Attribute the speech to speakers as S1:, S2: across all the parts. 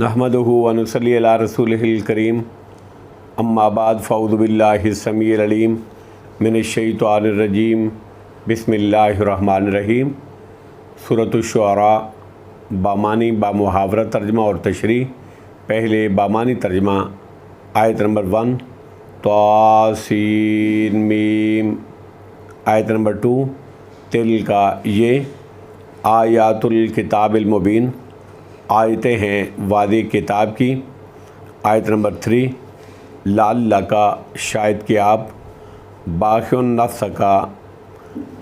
S1: नहमदुहु व नुसल्ली अला रसूलिहिल करीम अम्मा बाद फ़अऊज़ु बिल्लाहि समीइल अलीम मिनश्शैतानिर रजीम बिस्मिल्लाहिर रहमानिर रहीम। सूरतुश शुअरा बामानी बामुहावरा तर्जमा और तशरीह। पहले बामानी तर्जमा आयत नंबर 1 तासीन मीम। आयत नंबर 2 तिल का ये आयातुल किताबिल मुबीन, आयतें हैं वादे किताब की। आयत नंबर 3 लाल का शायद कि आप बाखिउन नफ्स का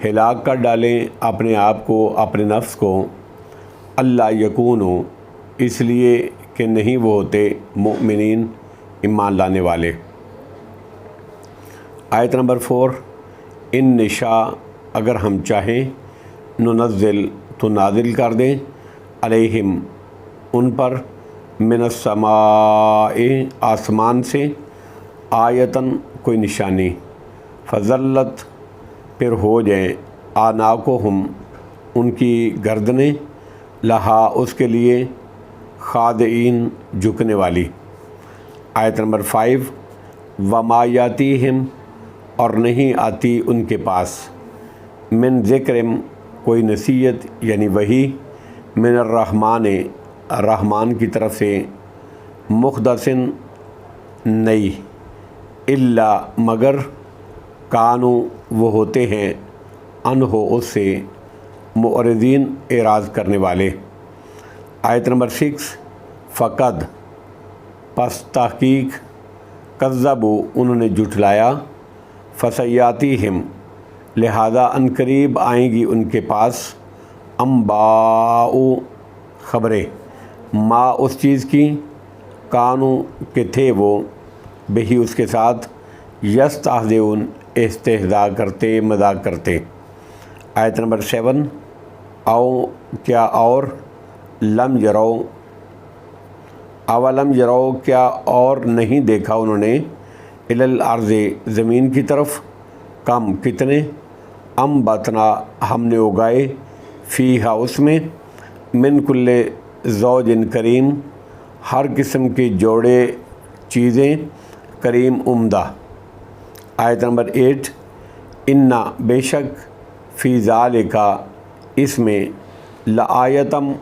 S1: हिलाक कर डालें अपने आप को, अपने नफ्स को। अल्लाह यकूनो इसलिए कि नहीं वो होते मुमिनीन ईमान लाने वाले। आयत नंबर 4 इन निशा अगर हम चाहें नुनज़्ज़िल तो नाज़िल कर दें अलैहिम उन पर मिनस्समाए आसमान से आयतन कोई निशानी फ़ज़ल्लत फिर हो जाएँ आनाकोहुम उनकी गर्दनें लहा उसके लिए खादईन झुकने वाली। आयत नंबर 5 वमायातीहिम और नहीं आती उनके पास मिन ज़िक्रिम कोई नसीहत यानी वही मिनर रहमान रहमान की तरफ से मुख्दसिन नई इल्ला मगर कानू वो होते हैं अनहो उससे मुअरिदीन एराज़ करने वाले। आयत नंबर 6 फ़क़द पस तहकीक कज़्ज़बू उन्होंने जुटलाया फ़सयातीहिम लिहाजा अनकरीब आएंगी उनके पास अम्बाऊ ख़बरें माँ उस चीज़ की कानू के थे वो बही उसके साथ यस्तहज़िऊन इस्तेहज़ा करते मजाक करते। आयत नंबर 7 आओ क्या और लम यरो अवलम यरो क्या और नहीं देखा उन्होंने इलल अर्ज़े ज़मीन की तरफ कम कितने अम बतना हमने उगाए फ़ीहा उसमें मिन कुल्ले ज़ौजिन करीम हर किस्म के जोड़े चीज़ें करीम उम्दा। आयत नंबर 8 इन्ना बेशक फ़ी ज़ालिका इसमें लआयतम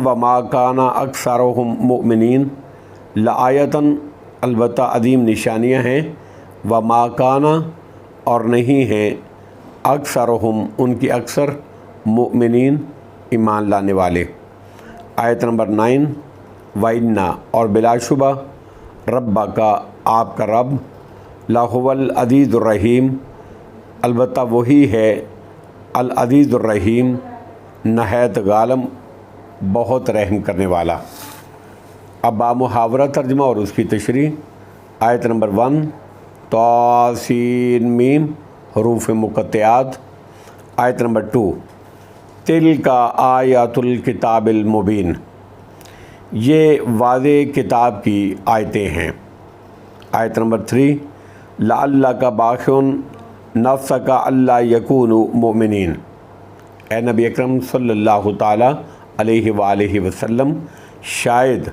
S1: व मा काना अक्सरुहुम मुमिनीन लआयतन अलबत्ता अदीम निशानियाँ हैं व मा काना और नहीं हैं अक्सरुहुम उनकी अक्सर मुमिनीन ईमान लाने वाले। आयत नंबर 9 वइन्ना और बिलाशुबा रब्बा का आपका रब लाहुवल अज़ीज़ुर रहीम अलबत्ता वही है अल अज़ीज़ुर रहीम नहायत गालम बहुत रहम करने वाला। अब बामुहावरा तर्जमा और उसकी तशरीह। आयत नंबर 1 तासीन मीम हरूफ मुक़त्तिआत। आयत नंबर 2 तिल का आयातुल किताबिल मुबीन ये वाज़े किताब की आयतें हैं। आयत नंबर 3 लाल्ला का बाखिउन नफ्स का अल्लाह यकूनु मुमिनीन ए नबी अकरम सल्लल्लाहु ताला अलैहि वसल्लम शायद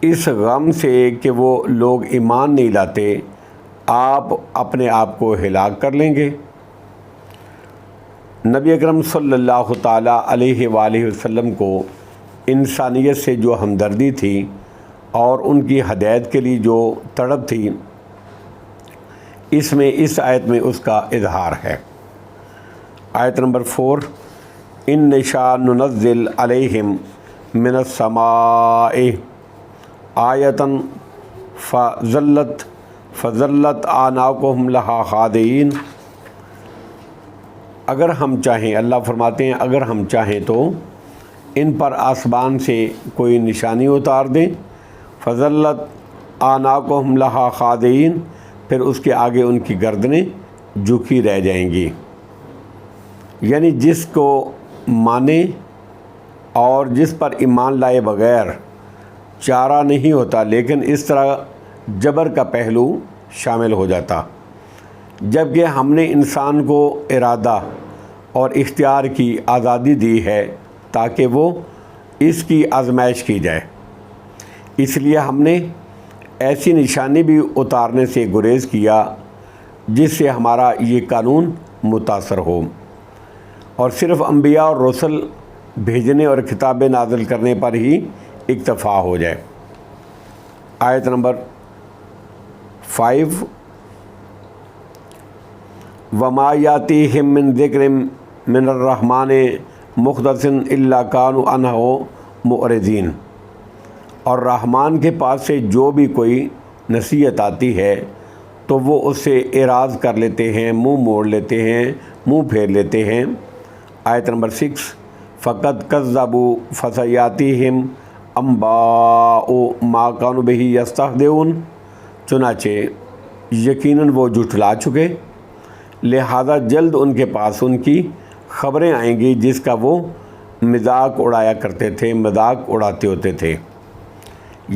S1: इस गम से कि वो लोग ईमान नहीं लाते आप अपने आप को हिलाक कर लेंगे। नबी अकरम सल्लल्लाहु ताला अलैहि वसल्लम को इंसानियत से जो हमदर्दी थी और उनकी हदायत के लिए जो तड़प थी इसमें इस आयत में उसका इजहार है। आयत नंबर 4 इन निशा नुनज़्ज़िल अलैहिम मिनस्समाए आयतन फ़ज़ल्लत आनाकुहुम लहा खादईन अगर हम चाहें अल्लाह फरमाते हैं अगर हम चाहें तो इन पर आसमान से कोई निशानी उतार दें फ़ज़ल्लत आनाकुहुम लहा खादईन फिर उसके आगे उनकी गर्दनें झुकी रह जाएंगी। यानी जिसको माने और जिस पर ईमान लाए बग़ैर चारा नहीं होता लेकिन इस तरह जबर का पहलू शामिल हो जाता। जबकि हमने इंसान को इरादा और इख्तियार की आज़ादी दी है ताकि वो اس کی آزمائش کی جائے، اس لیے ہم نے ایسی نشانی بھی اتارنے سے گریز کیا جس سے ہمارا یہ قانون متاثر ہو، اور صرف انبیاء اور رسل بھیجنے اور کتابیں نازل کرنے پر ہی اکتفا ہو جائے۔ آیت نمبر 5، وَمَا يَأْتِيهِم مِّن ذِكْرٍ مِّنَ الرَّحْمَٰنِ مُحْدَثٍ إِلَّا كَانُوا عَنْهُ مُعْرِضِينَ، اور رحمان کے پاس سے جو بھی کوئی نصیحت آتی ہے تو وہ اس سے اعراض کر لیتے ہیں، منہ موڑ لیتے ہیں، منہ پھیر لیتے ہیں۔ آیت نمبر 6، فَقَدْ كَذَّبُوا فَسَيَأْتِيهِمْ أَنبَاءُ مَا كَانُوا بِهِ يَسْتَهْزِئُونَ، چنانچہ یقیناً وہ جھٹلا چکے، لہذا جلد ان کے پاس ان کی خبریں آئیں گی جس کا وہ مذاق اڑایا کرتے تھے، مذاق اڑاتے ہوتے تھے۔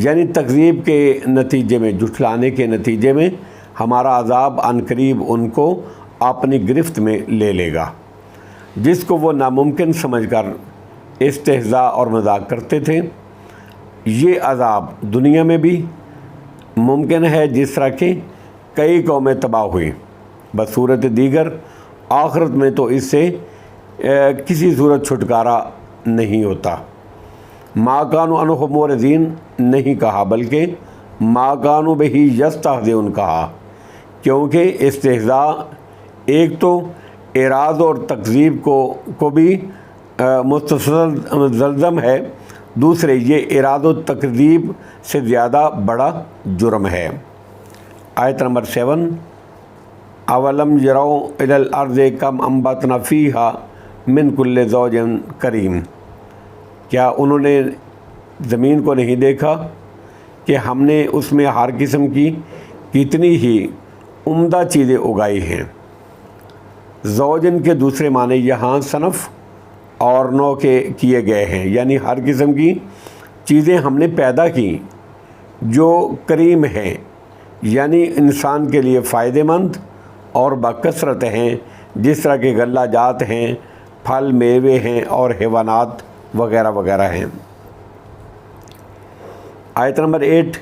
S1: یعنی تکذیب کے نتیجے میں، جھٹلانے کے نتیجے میں ہمارا عذاب عنقریب ان کو اپنی گرفت میں لے لے گا، جس کو وہ ناممکن سمجھ کر استہزاء اور مذاق کرتے تھے۔ یہ عذاب دنیا میں بھی ممکن ہے، جس طرح کہ کئی قومیں تباہ ہوئیں، بصورت دیگر آخرت میں تو اس سے کسی صورت چھٹکارا نہیں ہوتا۔ ما کانوا عنہ معرضین نہیں کہا، بلکہ ما کانوا بہ یستہزئون کہا، کیونکہ استہزاء ایک تو اعراض اور تکذیب کو بھی مستلزم ہے، دوسرے یہ اعراض و تکذیب سے زیادہ بڑا جرم ہے۔ آیت نمبر 7، اولم یروا الی الارض کم انبتنا فیہا من کل زوج کریم، کیا انہوں نے زمین کو نہیں دیکھا کہ ہم نے اس میں ہر قسم کی کتنی ہی عمدہ چیزیں اگائی ہیں۔ زوجن کے دوسرے معنی یہاں صنف اور نوع کے کیے گئے ہیں، یعنی ہر قسم کی چیزیں ہم نے پیدا کی جو کریم ہیں، یعنی انسان کے لیے فائدہ مند اور بکثرت ہیں، جس طرح کے غلہ جات ہیں، پھل میوے ہیں اور حیوانات وغیرہ وغیرہ ہیں۔ آیت نمبر 8،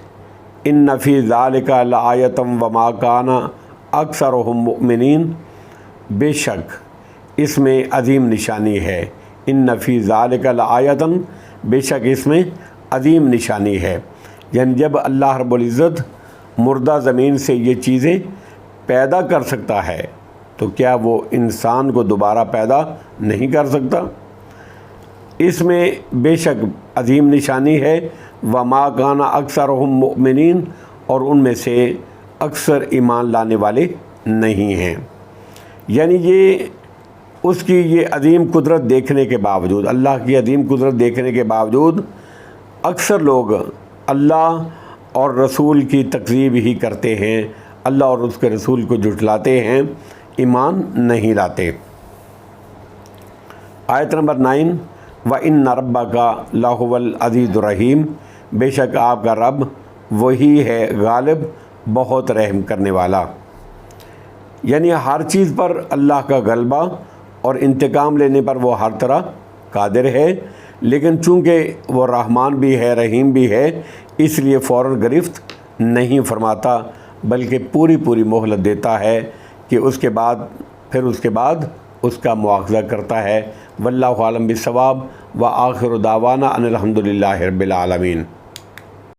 S1: ان فی ذالک لآیۃ وما کان اکثرہم مؤمنین، بے شک اس میں عظیم نشانی ہے۔ ان فی ذالک لآیۃ، بے شک اس میں عظیم نشانی ہے، یعنی جب اللہ رب العزت مردہ زمین سے یہ چیزیں پیدا کر سکتا ہے تو کیا وہ انسان کو دوبارہ پیدا نہیں کر سکتا؟ اس میں بے شک عظیم نشانی ہے۔ وما کان اکثرہم مؤمنین، اور ان میں سے اکثر ایمان لانے والے نہیں ہیں۔ یعنی یہ اس کی یہ عظیم قدرت دیکھنے کے باوجود، اللہ کی عظیم قدرت دیکھنے کے باوجود اکثر لوگ اللہ اور رسول کی تکذیب ہی کرتے ہیں، اللہ اور اس کے رسول کو جھٹلاتے ہیں، ایمان نہیں لاتے۔ آیت نمبر 9، وَإِنَّ رَبَّكَ لَهُوَ الْعَزِيزُ الرَّحِيمُ، بے شک آپ کا رب وہی ہے غالب، بہت رحم کرنے والا۔ یعنی ہر چیز پر اللہ کا غلبہ اور انتقام لینے پر وہ ہر طرح قادر ہے، لیکن چونکہ وہ رحمان بھی ہے، رحیم بھی ہے، اس لیے فوراً گرفت نہیں فرماتا، بلکہ پوری پوری مہلت دیتا ہے کہ اس کے بعد اس کا مواخذہ کرتا ہے۔ واللہ عالم بالصواب، وآخر دعوانا ان الحمد للہ رب العالمین۔